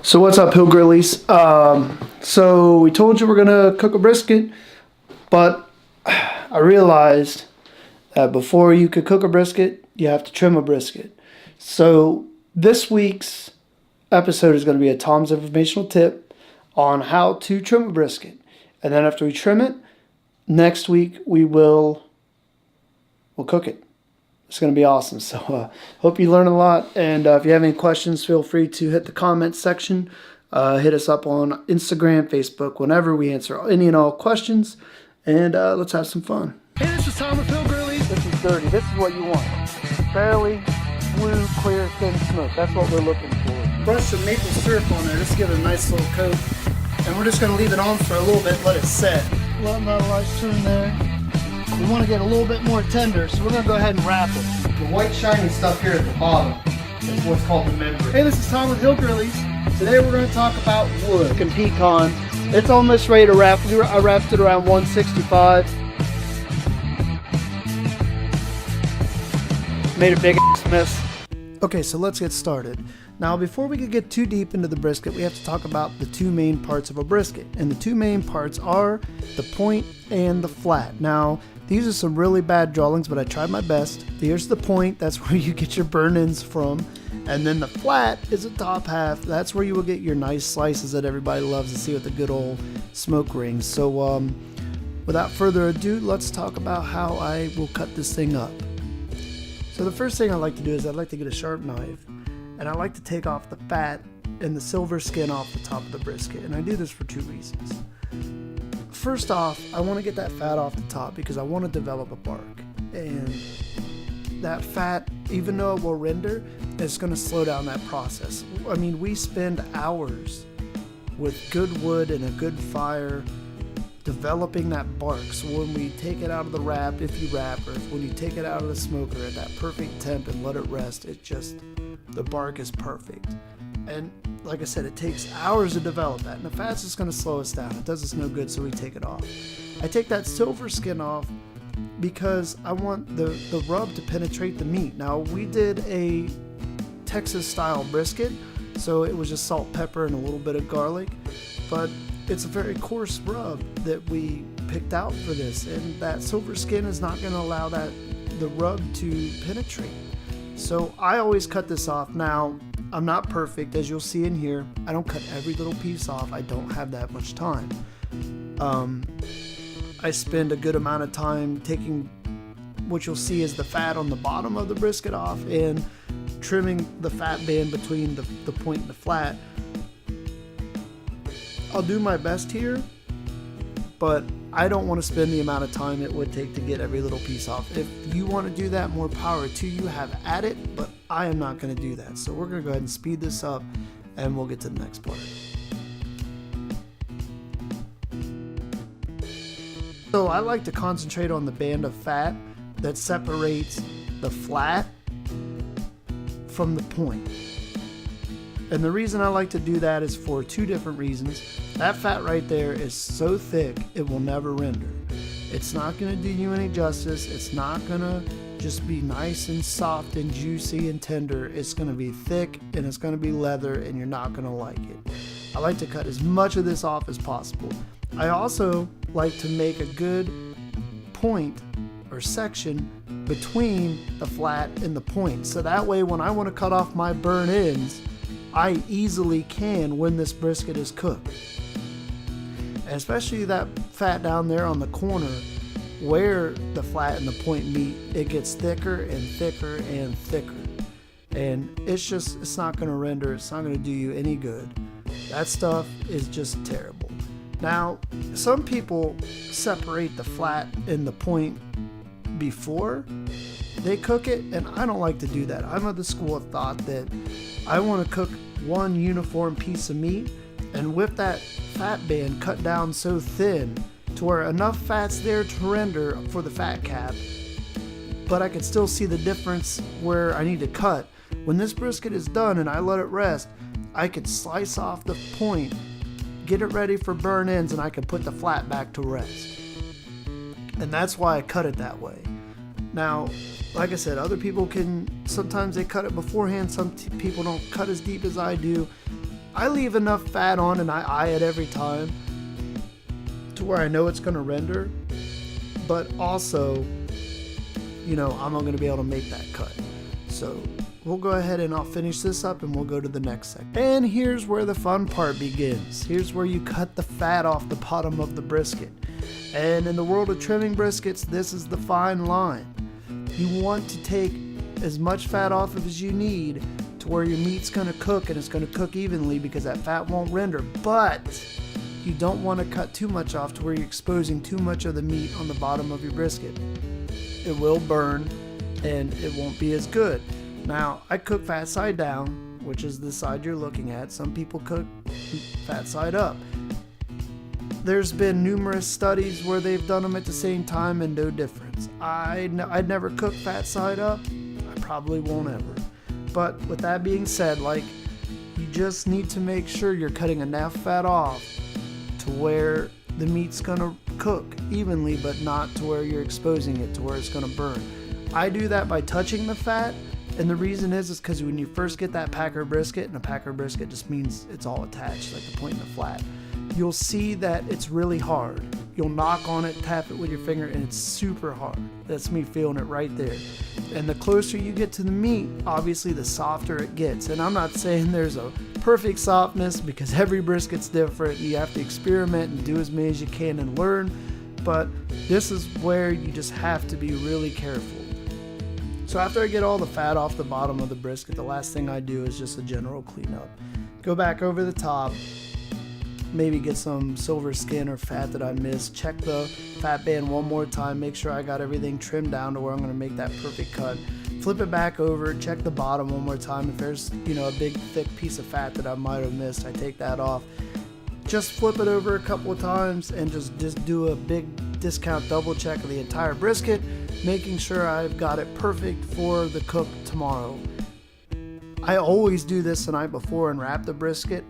So what's up, Hill Grillies? So we told you we're gonna cook a brisket, but I realized that before you could cook a brisket, you have to trim a brisket. So this week's episode is going to be a Tom's informational tip on how to trim a brisket, and then after we trim it, next week we'll cook it. It's going to be awesome. So hope you learn a lot. And if you have any questions, feel free to hit the comments section. Hit us up on Instagram, Facebook, whenever. We answer any and all questions. And let's have some fun. Hey, this is Tom with Hill Grillies. This is dirty. This is what you want. Fairly blue, clear, thin smoke. That's what we're looking for. Brush some maple syrup on there. Just give it a nice little coat. And we're just going to leave it on for a little bit, let it set. Let that nice turn there. We want to get a little bit more tender, so we're going to go ahead and wrap it. The white shiny stuff here at the bottom is what's called the membrane. Hey, this is Tom with Hill Grillies. Today we're going to talk about wood and pecan. It's almost ready to wrap. I wrapped it around 165. Made a big ass mess. Okay, so let's get started. Now, before we could get too deep into the brisket, we have to talk about the two main parts of a brisket. And the two main parts are the point and the flat. Now, these are some really bad drawings, but I tried my best. Here's the point. That's where you get your burn-ins from. And then the flat is the top half. That's where you will get your nice slices that everybody loves to see with the good old smoke rings. So without further ado, let's talk about how I will cut this thing up. So the first thing I like to do is I'd like to get a sharp knife. And I like to take off the fat and the silver skin off the top of the brisket. And I do this for two reasons. First off, I want to get that fat off the top because I want to develop a bark. And that fat, even though it will render, it's going to slow down that process. I mean, we spend hours with good wood and a good fire developing that bark. So when we take it out of the wrap, if you wrap, or when you take it out of the smoker at that perfect temp and let it rest, the bark is perfect. And like I said, it takes hours to develop that, and the fat's just going to slow us down. It does us no good, so we take it off. I take that silver skin off because I want the rub to penetrate the meat. Now, we did a Texas style brisket, so it was just salt, pepper, and a little bit of garlic, but it's a very coarse rub that we picked out for this, and that silver skin is not going to allow the rub to penetrate. So I always cut this off. Now, I'm not perfect, as you'll see in here. I don't cut every little piece off. I don't have that much time. I spend a good amount of time taking what you'll see is the fat on the bottom of the brisket off and trimming the fat band between the point and the flat. I'll do my best here, but I don't want to spend the amount of time it would take to get every little piece off. If you want to do that, more power to you, have at it, but I am not going to do that. So we're going to go ahead and speed this up and we'll get to the next part. So I like to concentrate on the band of fat that separates the flat from the point. And the reason I like to do that is for two different reasons. That fat right there is so thick, it will never render. It's not going to do you any justice. It's not going to just be nice and soft and juicy and tender. It's going to be thick and it's going to be leather and you're not going to like it. I like to cut as much of this off as possible. I also like to make a good point or section between the flat and the point. So that way when I want to cut off my burn ends, I easily can when this brisket is cooked. And especially that fat down there on the corner where the flat and the point meet, it gets thicker and thicker and thicker. And it's not going to render, it's not going to do you any good. That stuff is just terrible. Now, some people separate the flat and the point before they cook it, and I don't like to do that. I'm of the school of thought that I want to cook one uniform piece of meat, and with that fat band cut down so thin to where enough fat's there to render for the fat cap, but I can still see the difference where I need to cut. When this brisket is done and I let it rest, I can slice off the point, get it ready for burn ends, and I can put the flat back to rest. And that's why I cut it that way. Now, like I said, other people sometimes they cut it beforehand. Some people don't cut as deep as I do. I leave enough fat on and I eye it every time to where I know it's going to render, but also, you know, I'm not going to be able to make that cut. So we'll go ahead and I'll finish this up and we'll go to the next section. And here's where the fun part begins. Here's where you cut the fat off the bottom of the brisket. And in the world of trimming briskets, this is the fine line. You want to take as much fat off of as you need to where your meat's going to cook, and it's going to cook evenly because that fat won't render. But you don't want to cut too much off to where you're exposing too much of the meat on the bottom of your brisket. It will burn and it won't be as good. Now, I cook fat side down, which is the side you're looking at. Some people cook fat side up. There's been numerous studies where they've done them at the same time and no difference. I'd never cook fat side up. I probably won't ever. But with that being said, like, you just need to make sure you're cutting enough fat off to where the meat's gonna cook evenly, but not to where you're exposing it to where it's gonna burn. I do that by touching the fat, and the reason is because when you first get that packer brisket, and a packer brisket just means it's all attached, like the point in the flat, you'll see that it's really hard. You'll knock on it, tap it with your finger, and it's super hard. That's me feeling it right there. And the closer you get to the meat, obviously the softer it gets. And I'm not saying there's a perfect softness because every brisket's different. You have to experiment and do as many as you can and learn. But this is where you just have to be really careful. So after I get all the fat off the bottom of the brisket, the last thing I do is just a general cleanup. Go back over the top, maybe get some silver skin or fat that I missed, check the fat band one more time, make sure I got everything trimmed down to where I'm going to make that perfect cut. Flip it back over, check the bottom one more time. If there's, you know, a big thick piece of fat that I might have missed, I take that off. Just flip it over a couple of times and just do a big discount double check of the entire brisket, making sure I've got it perfect for the cook tomorrow. I always do this the night before and wrap the brisket.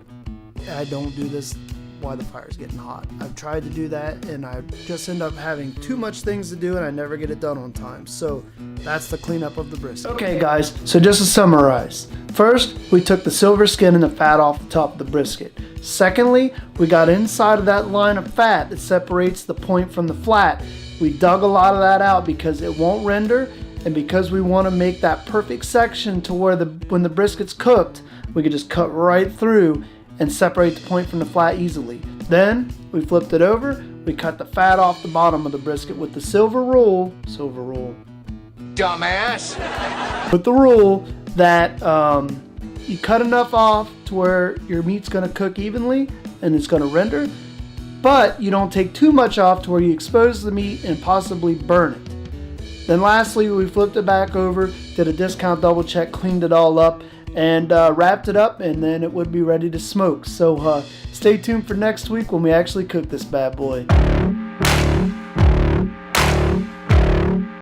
I don't do this while the fire's getting hot. I've tried to do that and I just end up having too much things to do and I never get it done on time. So that's the cleanup of the brisket. Okay guys, so just to summarize. First, we took the silver skin and the fat off the top of the brisket. Secondly, we got inside of that line of fat that separates the point from the flat. We dug a lot of that out because it won't render and because we want to make that perfect section to where when the brisket's cooked, we can just cut right through and separate the point from the flat easily. Then we flipped it over, we cut the fat off the bottom of the brisket with the silver rule, dumbass, with the rule that you cut enough off to where your meat's gonna cook evenly and it's gonna render, but you don't take too much off to where you expose the meat and possibly burn it. Then lastly, we flipped it back over, did a discount double check, cleaned it all up, and wrapped it up, and then it would be ready to smoke. So stay tuned for next week when we actually cook this bad boy.